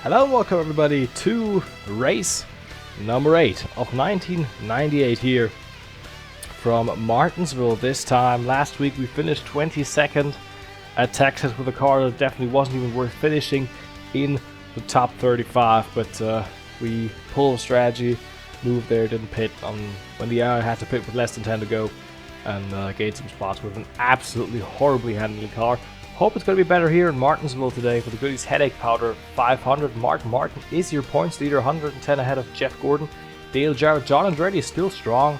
Hello and welcome everybody to race number 8 of 1998 here from Martinsville this time. Last week we finished 22nd at Texas with a car that definitely wasn't even worth finishing in the top 35, but we pulled a strategy, moved there, didn't pit on when the hour had to pit with less than 10 to go, and gained some spots with an absolutely horribly handling car. Hope it's going to be better here in Martinsville today for the Goodies Headache Powder 500. Mark Martin is your points leader, 110 ahead of Jeff Gordon. Dale Jarrett, John Andretti is still strong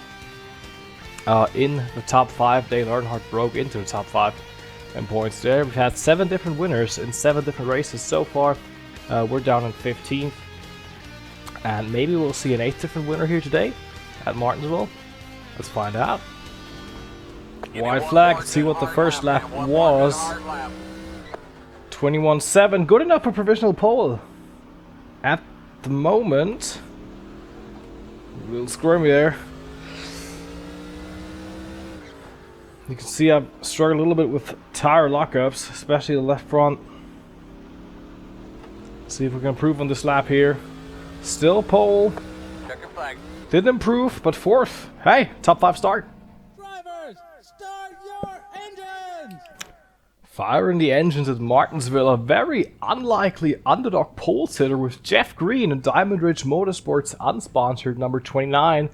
in the top 5. Dale Earnhardt broke into the top 5 in points there. We've had 7 different winners in 7 different races so far. We're down in 15th. And maybe we'll see an 8th different winner here today at Martinsville. Let's find out. White flag, let's see what the first lap was. 21.7, good enough for provisional pole. At the moment, a little squirmy there. You can see I've struggled a little bit with tire lockups, especially the left front. See if we can improve on this lap here. Still pole. Didn't improve, but 4th. Hey, top 5 start. Start your engines! Firing the engines at Martinsville, a very unlikely underdog pole sitter with Jeff Green and Diamond Ridge Motorsports unsponsored number 29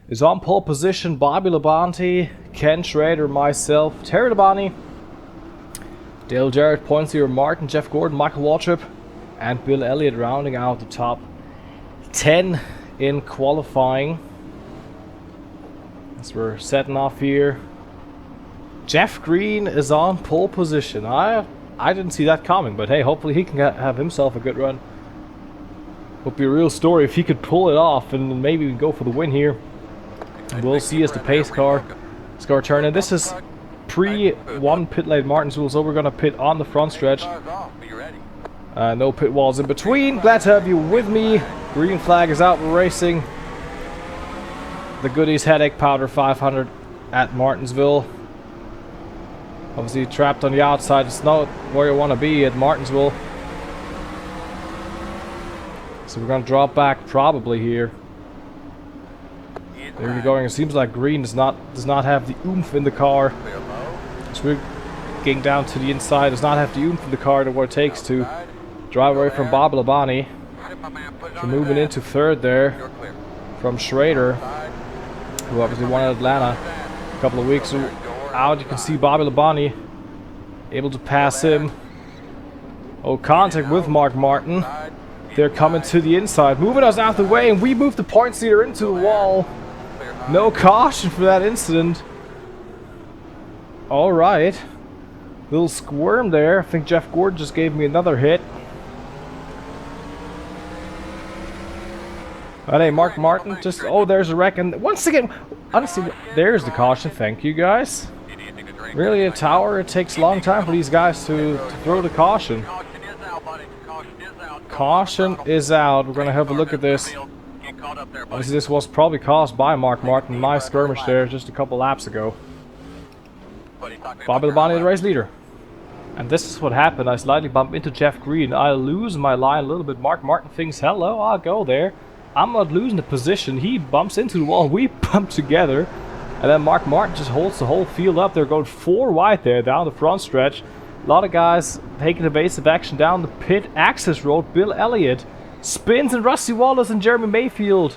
is on pole position. Bobby Labonte, Ken Schrader, myself, Terry Labonte, Dale Jarrett, points leader Martin, Jeff Gordon, Michael Waltrip, and Bill Elliott rounding out the top 10 in qualifying. As we're setting off here, Jeff Green is on pole position. I didn't see that coming, but hey, hopefully he can have himself a good run. Would be a real story if he could pull it off and maybe go for the win here. And we'll see as the pace car turn in. This is pre-1 pit lane Martinsville, so we're going to pit on the front stretch. No pit walls in between. Glad to have you with me. Green flag is out. We're racing the Goodies Headache Powder 500 at Martinsville. Obviously trapped on the outside. It's not where you want to be at Martinsville. So we're going to drop back probably here. There we're going. It seems like Green does not have the oomph in the car. So we're getting down to the inside. Does not have the oomph in the car to what it takes to drive away from Bob Labonte. So moving into 3rd there from Schrader, who obviously won at Atlanta a couple of weeks out. You can see Bobby Labonte able to pass him. Oh, contact with Mark Martin. They're coming to the inside, moving us out the way, and we move the points leader into the wall. No caution for that incident. Alright. Little squirm there. I think Jeff Gordon just gave me another hit. But hey, Mark Martin just... Oh, there's a wreck. And once again, honestly, there's the caution. Thank you, guys. Really, a tower, it takes a long time for these guys to throw the caution. Caution is out. We're going to have a look at this. Obviously, this was probably caused by Mark Martin. My skirmish there just a couple laps ago. Bobby Labonte, the race leader. And this is what happened. I slightly bump into Jeff Green. I lose my line a little bit. Mark Martin thinks, hello, I'll go there. I'm not losing the position. He bumps into the wall. We bump together. And then Mark Martin just holds the whole field up. They're going 4 wide there down the front stretch. A lot of guys taking evasive action down the pit access road. Bill Elliott spins, and Rusty Wallace and Jeremy Mayfield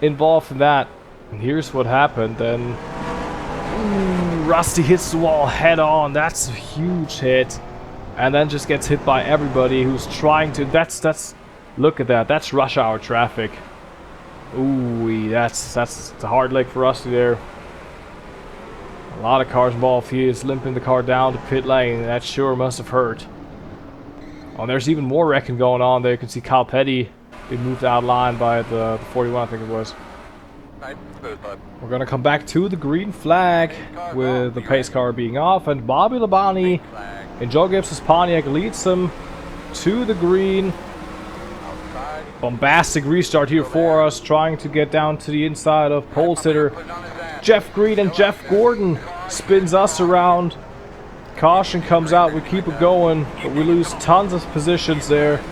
involved in that. And here's what happened. Then Rusty hits the wall head on. That's a huge hit. And then just gets hit by everybody who's trying to... That's look at that. That's rush hour traffic. Ooh, that's a hard leg for Rusty there. A lot of cars involved. He is limping the car down to pit lane. That sure must have hurt. Oh, there's even more wrecking going on there. You can see Kyle Petty being moved out of line by the 41, I think it was. We're going to come back to the green flag with the pace car being off. And Bobby Labonte and Joe Gibbs's Pontiac leads them to the green. Bombastic restart here for us, trying to get down to the inside of pole sitter Jeff Green, and Jeff Gordon spins us around. Caution comes out, we keep it going, but we lose tons of positions there.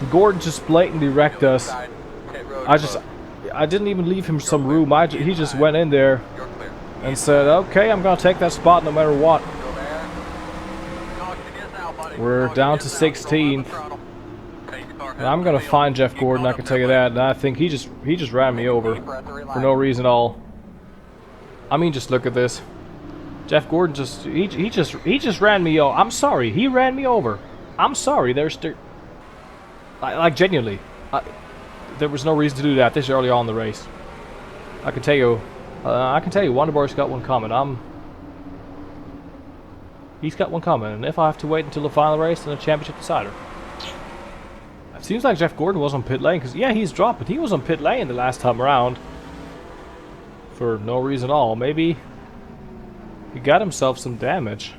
Gordon just blatantly wrecked us. I didn't even leave him some room. He just went in there and said, okay, I'm gonna take that spot no matter what. We're down to 16th. And I'm gonna find Jeff Gordon, I can tell you that. And I think he just ran me over for no reason at all. I mean, just look at this. Jeff Gordon he just ran me over. I'm sorry, he ran me over. I'm sorry. Like genuinely, there was no reason to do that this early on in the race. I can tell you, Wonderboy's got one coming. He's got one coming, and if I have to wait until the final race, then the championship decider. It seems like Jeff Gordon was on pit lane, because yeah, he's dropped, but he was on pit lane the last time around for no reason at all. Maybe he got himself some damage.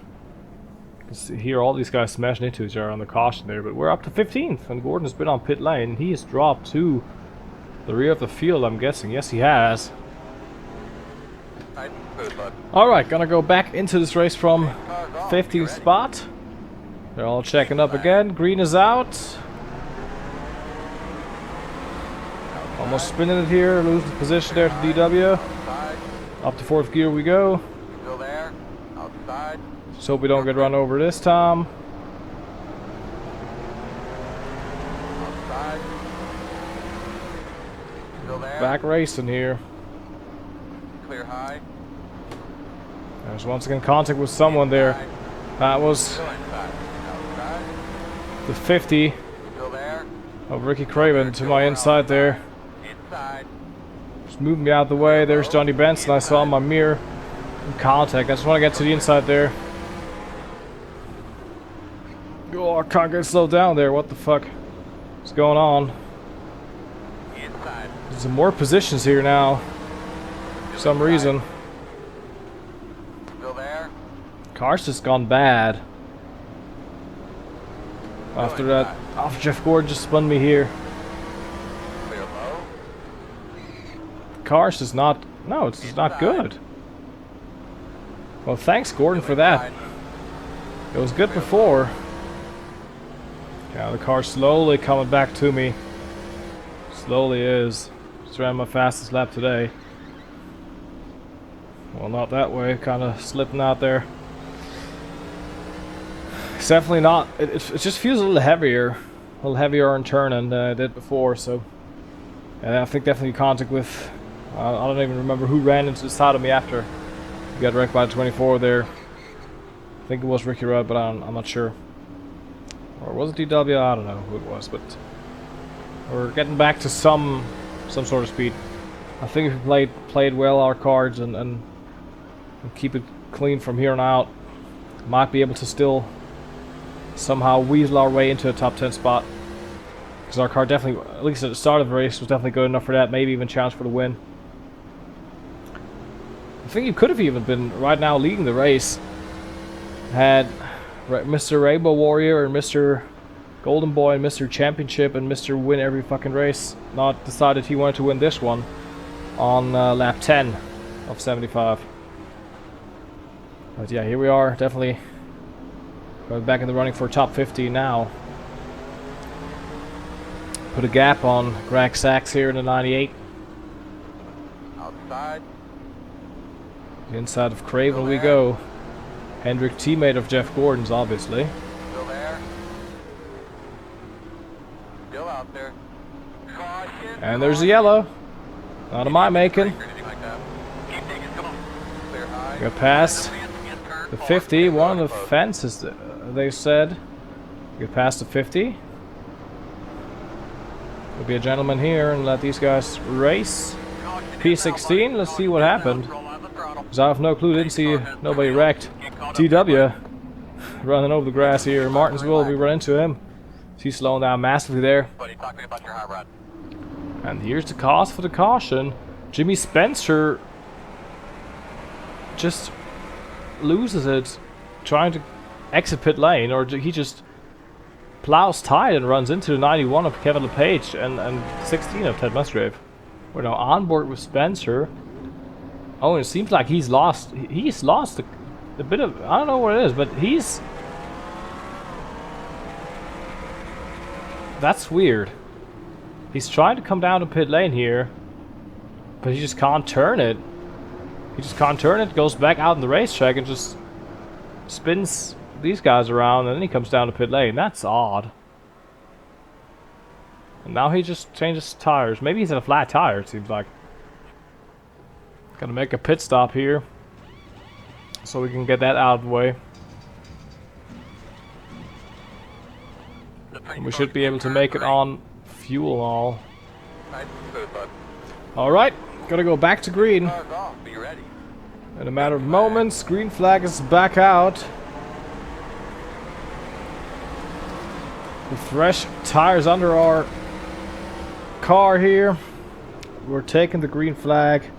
You can see here all these guys smashing into each other on the caution there, but we're up to 15th, and Gordon has been on pit lane. He has dropped to the rear of the field, I'm guessing. Yes, he has. Alright, gonna go back into this race from 15th spot. They're all checking up again. Green is out. Almost spinning it here, losing position there to DW. Up to 4th gear we go. Just hope we don't get run over this time. Back racing here. Clear high. There's once again contact with someone there. That was the 50 of Ricky Craven to my inside there. Just moving me out of the way. There's Johnny Benson. I saw in my mirror. Contact. I just want to get to the inside there. Oh, I can't get slowed down there. What the fuck? What's going on? There's some more positions here now. For some reason. Car's just gone bad. After that, Jeff Gordon just spun me here. Car's just not. No, it's just not good. Well, thanks Gordon for that. It was good before. Yeah, the car's slowly coming back to me. Slowly is. Just ran my fastest lap today. Well, not that way. Kind of slipping out there. It's definitely not. It just feels a little heavier on turning than I did before. So, and I think definitely contact with. I don't even remember who ran into the side of me after. We got wrecked by the 24 there. I think it was Ricky Rudd, but I'm not sure. Or was it DW? I don't know who it was, but we're getting back to some sort of speed. I think if we played well our cards and keep it clean from here on out, might be able to still somehow weasel our way into a top 10 spot. Because our car definitely, at least at the start of the race, was definitely good enough for that. Maybe even challenge for the win. I think he could have even been right now leading the race had Mr. Rainbow Warrior and Mr. Golden Boy and Mr. Championship and Mr. Win every fucking race not decided he wanted to win this one on lap 10 of 75. But yeah, here we are, definitely going back in the running for top 50 now. Put a gap on Greg Sachs here in the 98. Outside. Inside of Craven we go. Hendrick, teammate of Jeff Gordon's, obviously. Still there. Still out there. Caution. And there's a yellow. Not of my making. Got past the 50. One of the fences, they said. Get past the 50. There'll be a gentleman here and let these guys race. P16, let's see what happened. Because I have no clue, didn't see nobody wrecked. TW running over the grass here. Martinsville, we run into him. He's slowing down massively there. And here's the cause for the caution. Jimmy Spencer just loses it trying to exit pit lane, or he just plows tight and runs into the 91 of Kevin LePage and 16 of Ted Musgrave. We're now on board with Spencer. Oh, and it seems like he's lost a bit of, I don't know what it is, but he's That's weird. He's trying to come down to pit lane here, but he just can't turn it. He just can't turn it, goes back out in the racetrack and just spins these guys around, and then he comes down to pit lane. That's odd. And now he just changes tires. Maybe he's in a flat tire, it seems like. Gotta make a pit stop here, so we can get that out of the way. And we should be able to make it on fuel and all. Alright, gotta go back to green. In a matter of moments, green flag is back out. With fresh tires under our car here. We're taking the green flag.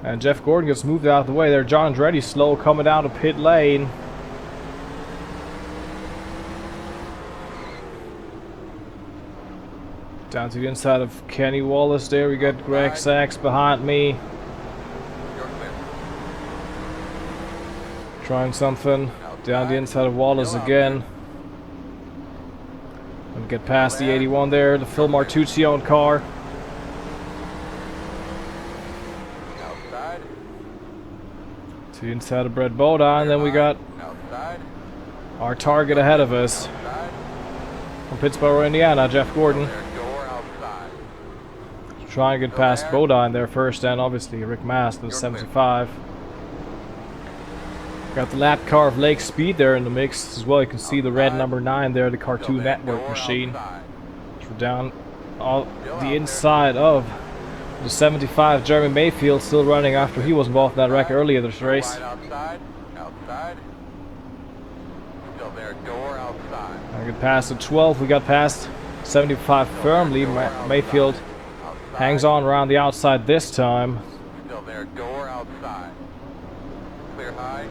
And Jeff Gordon gets moved out of the way there. John Andretti slow coming down to pit lane. Down to the inside of Kenny Wallace there. We got Greg Sachs behind me. Trying something. Down the inside of Wallace again. And get past the 81 there. The Phil Martucci-owned car. To the inside of Brett Bodine. Then we got our target ahead of us. From Pittsburgh, Indiana, Jeff Gordon. Try and get past Bodine there first, and obviously Rick Mast, the 75. Got the lap car of Lake Speed there in the mix as well. You can see the red number 9 there, the Cartoon Network machine. We're down all the inside of the 75. Jeremy Mayfield still running after he was involved in that wreck earlier this race. I get past the 12. We got past 75 firmly. Mayfield hangs on around the outside this time. Still there, door outside. Clear high.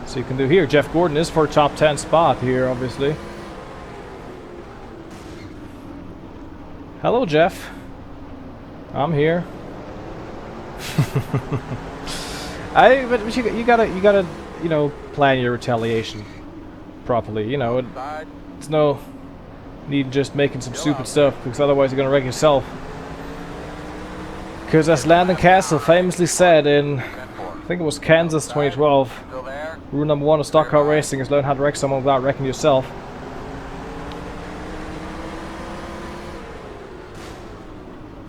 So you can do here. Jeff Gordon is for a top 10 spot here, obviously. Hello, Jeff. I'm here. But you gotta, you know, plan your retaliation properly. You know, it's no need just making some stupid stuff, because otherwise you're gonna wreck yourself. Because as Landon Castle famously said in, I think it was Kansas 2012, rule number 1 of stock car racing is learn how to wreck someone without wrecking yourself.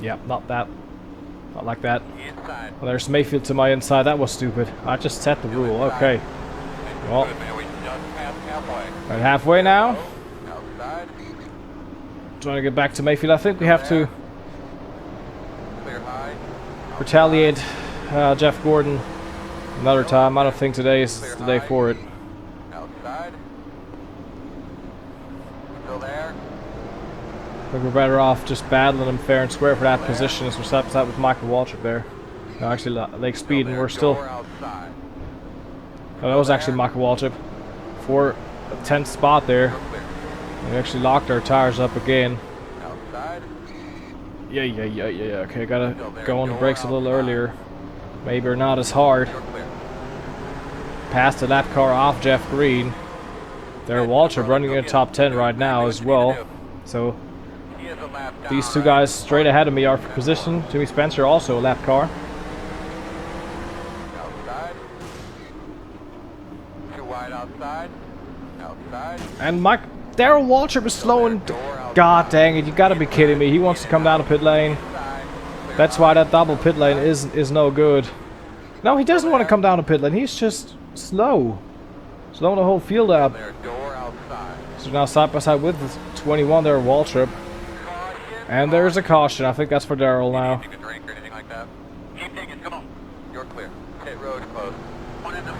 Yeah, not that. Not like that. Well, there's Mayfield to my inside. That was stupid. I just set the rule. Okay. Well, right halfway now. Trying to get back to Mayfield. I think we have to retaliate Jeff Gordon another time. I don't think today is the day for it. Outside. Still there. I think we're better off just battling him fair and square for that position as we're side by side with Michael Waltrip there. No, actually Lake Speed, and we're still... Oh, that was actually Michael Waltrip for a 10th spot there. We actually locked our tires up again. Yeah. Okay, gotta go on the brakes a little earlier. Maybe or not as hard. Past the lap car off Jeff Green. There, Waltrip running in the top 10 right now as well. So these two guys straight ahead of me are for position. Jimmy Spencer also a lap car. Too wide outside. And Darrell Waltrip is slowing. God dang it! You gotta be kidding me. He wants to come down to pit lane. That's why that double pit lane is no good. No, he doesn't want to come down to pit lane. He's just slowing the whole field up. So now side by side with the 21 there, Waltrip. And there's a caution. I think that's for Darrell now.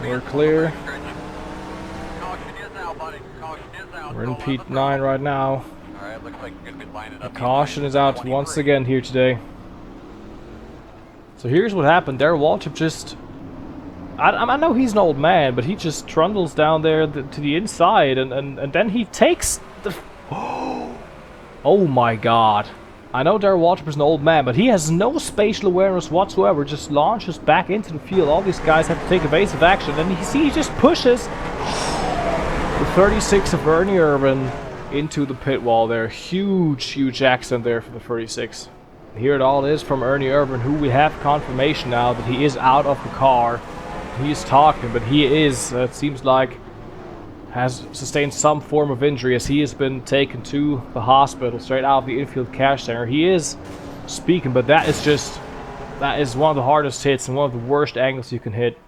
We're clear. We're in P9 right now. The caution is out once again here today. So here's what happened. Darrell Waltrip just... I know he's an old man, but he just trundles down there to the inside, and then he takes the... Oh my god. I know Darrell Waltrip is an old man, but he has no spatial awareness whatsoever. Just launches back into the field. All these guys have to take evasive action, and he just pushes the 36 of Ernie Irvin into the pit wall there. Huge accident there for the 36. Here it all is from Ernie Irvan, who we have confirmation now that he is out of the car. He's talking, but he is, it seems like, has sustained some form of injury as he has been taken to the hospital straight out of the infield cash center. He is speaking, but that is one of the hardest hits and one of the worst angles you can hit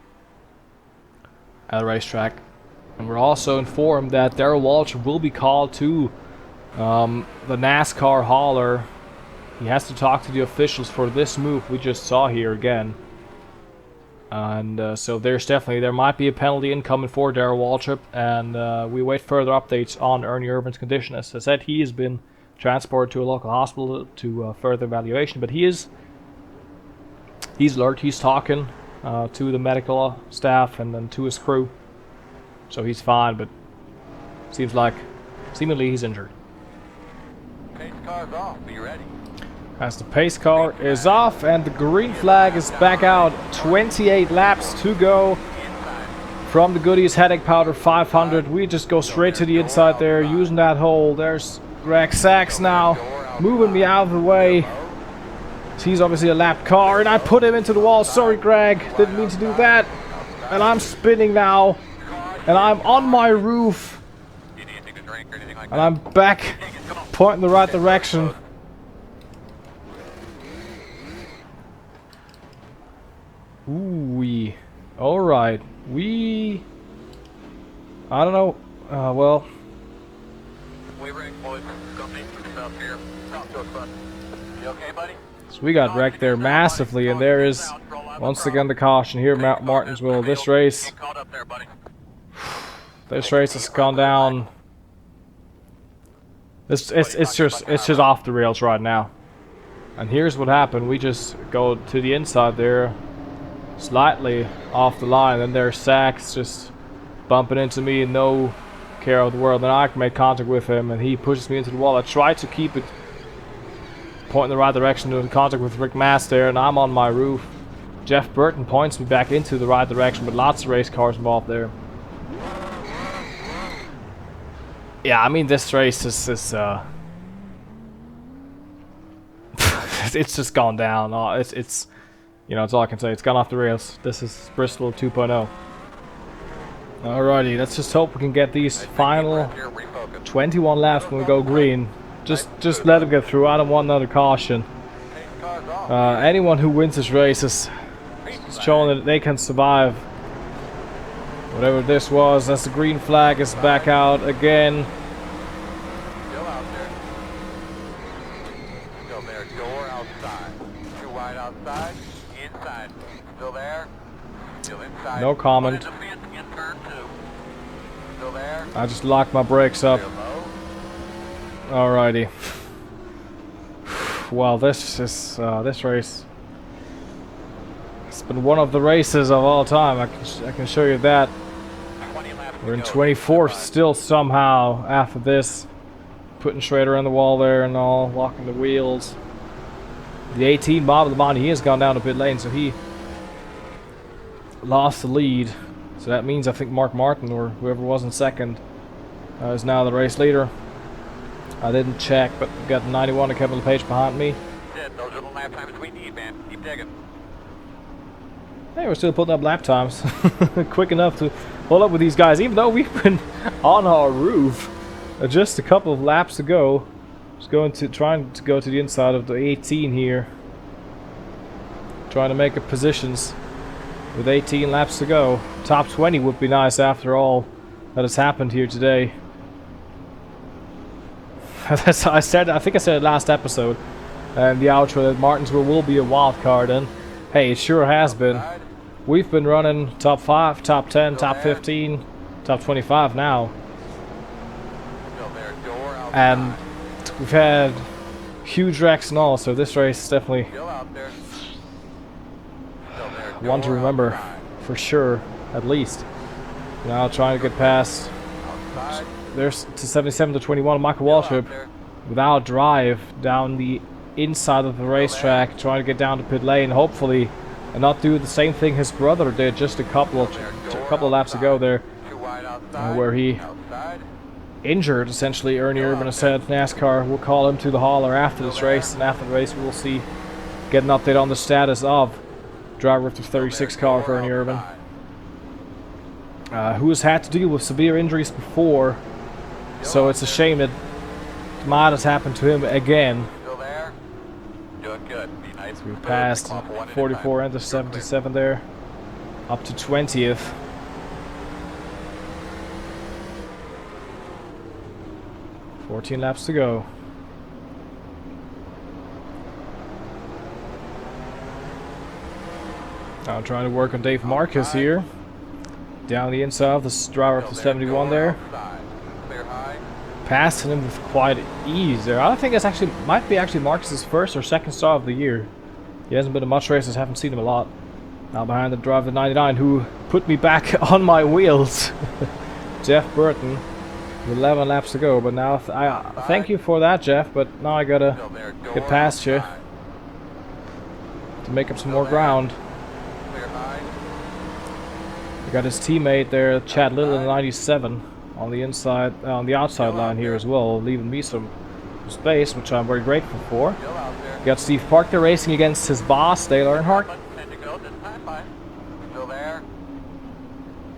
at a racetrack. And we're also informed that Darrell Waltrip will be called to the NASCAR hauler. He has to talk to the officials for this move we just saw here again. And so there might be a penalty incoming for Darrell Waltrip, and we wait further updates on Ernie Irvan's condition. As I said, he has been transported to a local hospital to further evaluation, but he's alert. He's talking to the medical staff and then to his crew, so he's fine. But seemingly he's injured. Pace car's off. Be ready. As the pace car is off and the green flag is back out. 28 laps to go from the Goodies Headache Powder 500. We just go straight to the inside there using that hole. There's Greg Sachs now moving me out of the way. He's obviously a lap car and I put him into the wall. Sorry, Greg, didn't mean to do that. And I'm spinning now and I'm on my roof and I'm back pointing the right direction. Ooh, alright, I don't know, well. So we got wrecked there massively, and there is, once again, the caution here, Martinsville. This race has gone down. It's just off the rails right now. And here's what happened, we just go to the inside there, slightly off the line, and there's Sachs just bumping into me in no care of the world, and I make contact with him and he pushes me into the wall. I try to keep it pointing the right direction, doing contact with Rick Mast there, and I'm on my roof. Jeff Burton points me back into the right direction, but lots of race cars involved there. Yeah, I mean, this race is it's just gone down. It's you know, it's all I can say. It's gone off the rails. This is Bristol 2.0. Alrighty, let's just hope we can get these final 21 laps when we go green. Just let them get through. I don't want another caution. Anyone who wins this race is showing that they can survive whatever this was. As the green flag is back out again. Still out there. Still there. Door outside. Too wide outside. Inside. Still there. Still inside. No comment. Still there. I just locked my brakes up. Alrighty. Well, this is this race. It's been one of the races of all time. I can show you that. We're in 24th still somehow after this. Putting Schrader on the wall there and all, locking the wheels. The 18, Bob Labonte, he has gone down a pit lane, so he lost the lead. So that means I think Mark Martin or whoever was in second is now the race leader. I didn't check, but we've got 91 and Kevin LePage behind me. Those are the lap times we need, man. Keep digging. Hey, we're still putting up lap times. Quick enough to hold up with these guys, even though we've been on our roof just a couple of laps ago. Just trying to go to the inside of the 18 here. Trying to make up positions with 18 laps to go. Top 20 would be nice after all that has happened here today. I think I said it last episode and the outro that Martinsville will be a wild card, and hey, it sure has been. We've been running top 5, top 10, top 15, top 25 now. And we've had huge wrecks and all, so this race is definitely one to remember for sure, at least. Now trying to get past. There's to 77 to 21. Michael Waltrip without drive down the inside of the racetrack, trying to get down to pit lane, hopefully, and not do the same thing his brother did just a couple of laps ago there, where he injured, essentially. Ernie Urban has said NASCAR will call him to the hauler after this race, and after the race we will get an update on the status of driver of the 36 car for Ernie Urban, who has had to deal with severe injuries before, so it's a shame that might has happened to him again. Still there? Doing good. Be nice. We passed 44 into 77 there, up to 20th. $14 laps to go. Now I'm trying to work on Dave Marcus here. Down the inside of the driver of the 71 there. Passing him with quite ease there. I think that's might be Marcus's first or second start of the year. He hasn't been in much races, haven't seen him a lot. Now behind the driver of the 99 who put me back on my wheels. Jeff Burton. With 11 laps to go, but now I thank you for that, Jeff, but now I gotta get past you to make up some more ground. We got his teammate there, Chad Little in 97 on the inside, on the outside line here as well, leaving me some space, which I'm very grateful for. We got Steve Park there racing against his boss, Dale Earnhardt.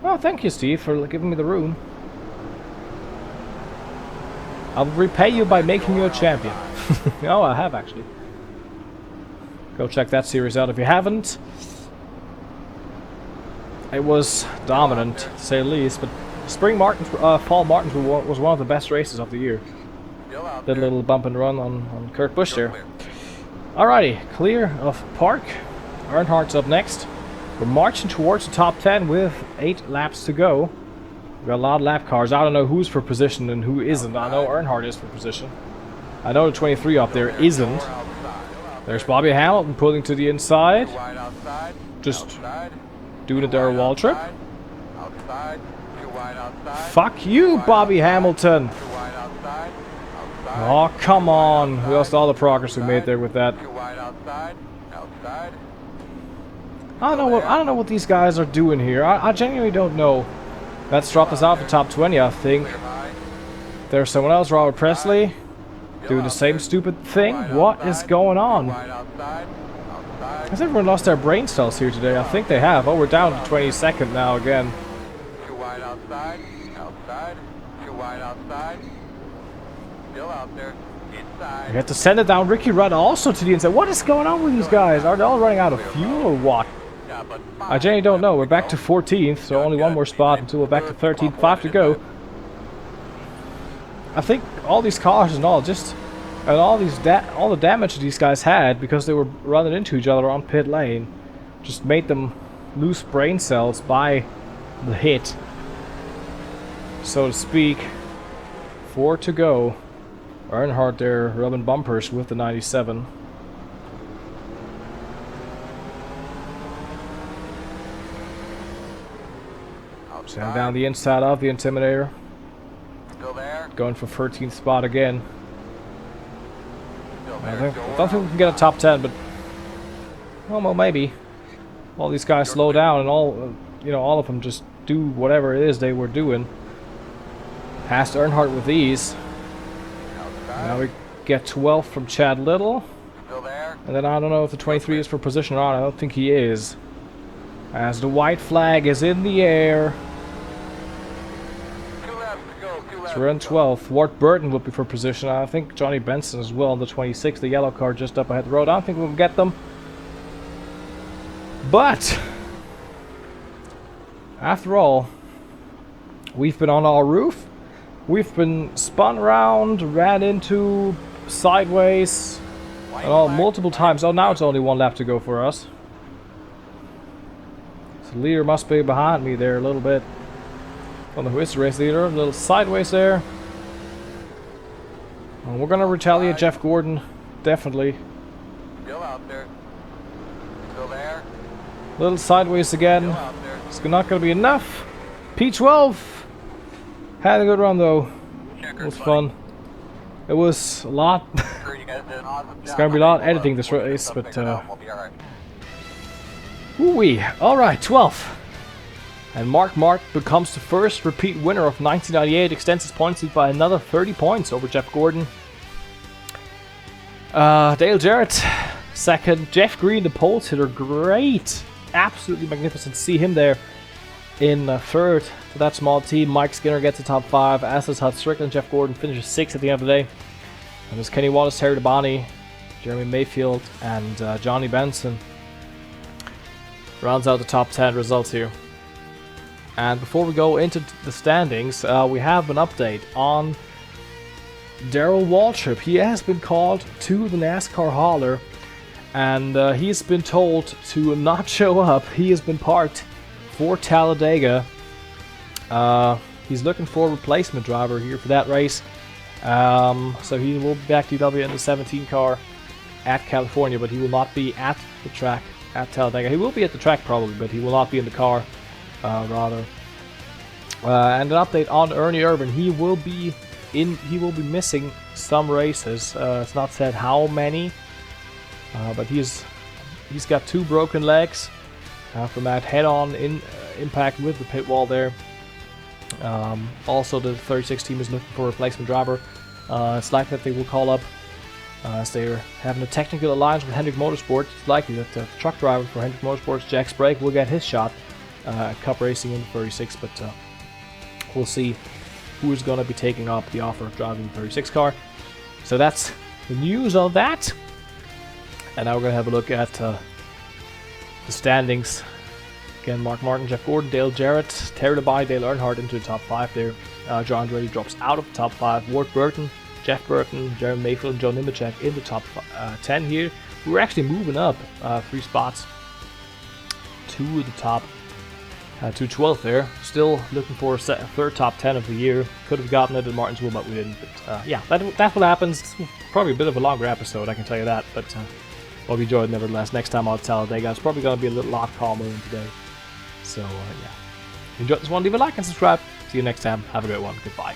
Oh, thank you, Steve, for giving me the room. I'll repay you by making you a champion. Oh, I have actually. Go check that series out if you haven't. It was dominant, to say the least, but Fall Martinsville was one of the best races of the year. Did a little bump and run on Kurt Busch there. Alrighty, clear of Park. Earnhardt's up next. We're marching towards the top 10 with 8 laps to go. We've got a lot of lap cars. I don't know who's for position and who isn't. I know Earnhardt is for position. I know the 23 up there isn't. There's Bobby Hamilton pulling to the inside. Just doing a their wall trip. Fuck you, Bobby Hamilton. Oh, come on. We lost all the progress we made there with that. I don't know what these guys are doing here. I genuinely don't know. Let's drop us out for top 20, I think. There's someone else, Robert Presley, doing the same stupid thing. What is going on? Has everyone lost their brain cells here today? I think they have. Oh, we're down to 22nd now again. Too wide outside. Too wide outside. Still out there. Inside. We have to send it down. Ricky Rudd also to the inside. What is going on with these guys? Are they all running out of fuel or what? I genuinely don't know. We're back to 14th, so only one more spot until we're back to 13th. 5 to go. I think all these cars and all all the damage these guys had because they were running into each other on pit lane just made them lose brain cells by the hit, so to speak. 4 to go. Earnhardt there rubbing bumpers with the 97. Down the inside of the Intimidator. Still there. Going for 13th spot again. I don't think we can get a top 10, but well, maybe. All these guys slow down, and all of them just do whatever it is they were doing. Past Earnhardt with ease. Now we get 12th from Chad Little. Still there. And then I don't know if the 23 is for position or not. I don't think he is. As the white flag is in the air. So we're in 12th. Ward Burton will be for position. I think Johnny Benson as well on the 26th. The yellow car just up ahead the road. I don't think we'll get them. But after all, we've been on our roof. We've been spun around, ran into, sideways, and all multiple times. Oh, now it's only 1 lap to go for us. So leader must be behind me there a little bit. I don't know who is the race leader. A little sideways there. And we're gonna retaliate Jeff Gordon, definitely. Still out there. Still there. Little sideways again. It's not gonna be enough. P12 had a good run though. It was fun. It was a lot. It's gonna be a lot editing this race, but ooh-wee. Alright, 12th. And Mark Martin becomes the first repeat winner of 1998, extends his points lead by another 30 points over Jeff Gordon. Dale Jarrett, second. Jeff Green, the pole sitter, great. Absolutely magnificent to see him there in third for that small team. Mike Skinner gets the top 5, as does Hud Strickland. Jeff Gordon finishes 6th at the end of the day. And there's Kenny Wallace, Terry Labonte, Jeremy Mayfield, and Johnny Benson. Rounds out the top 10 results here. And before we go into the standings, we have an update on Darrell Waltrip. He has been called to the NASCAR hauler, and he's been told to not show up. He has been parked for Talladega. He's looking for a replacement driver here for that race. So he will be back to UW in the 17 car at California, but he will not be at the track at Talladega. He will be at the track probably, but he will not be in the car. And an update on Ernie Irvan. He will be missing some races. It's not said how many, but he's got 2 broken legs from that head-on impact with the pit wall there. Also, the 36 team is looking for a replacement driver. It's likely that they will call up, as they're having a technical alliance with Hendrick Motorsports. It's likely that the truck driver for Hendrick Motorsports, Jack Sprague, will get his shot at Cup Racing in the 36, but we'll see who is going to be taking up the offer of driving the 36 car. So that's the news on that. And now we're going to have a look at the standings. Again, Mark Martin, Jeff Gordon, Dale Jarrett, Terry Labonte, Dale Earnhardt into the top 5 there. John Andretti drops out of the top 5. Ward Burton, Jeff Burton, Jeremy Mayfield, and Joe Nemechek in the top 10 here. We're actually moving up 3 spots to the top, to 12th there. Still looking for a third top 10 of the year. Could have gotten it at Martinsville, but we didn't. But yeah, that's what happens. It's probably a bit of a longer episode, I can tell you that. But hope you enjoyed nevertheless. Next time I'll Talladega, it's probably going to be a lot calmer than today. So yeah, if you enjoyed this one, leave a like and subscribe. See you next time. Have a great one. Goodbye.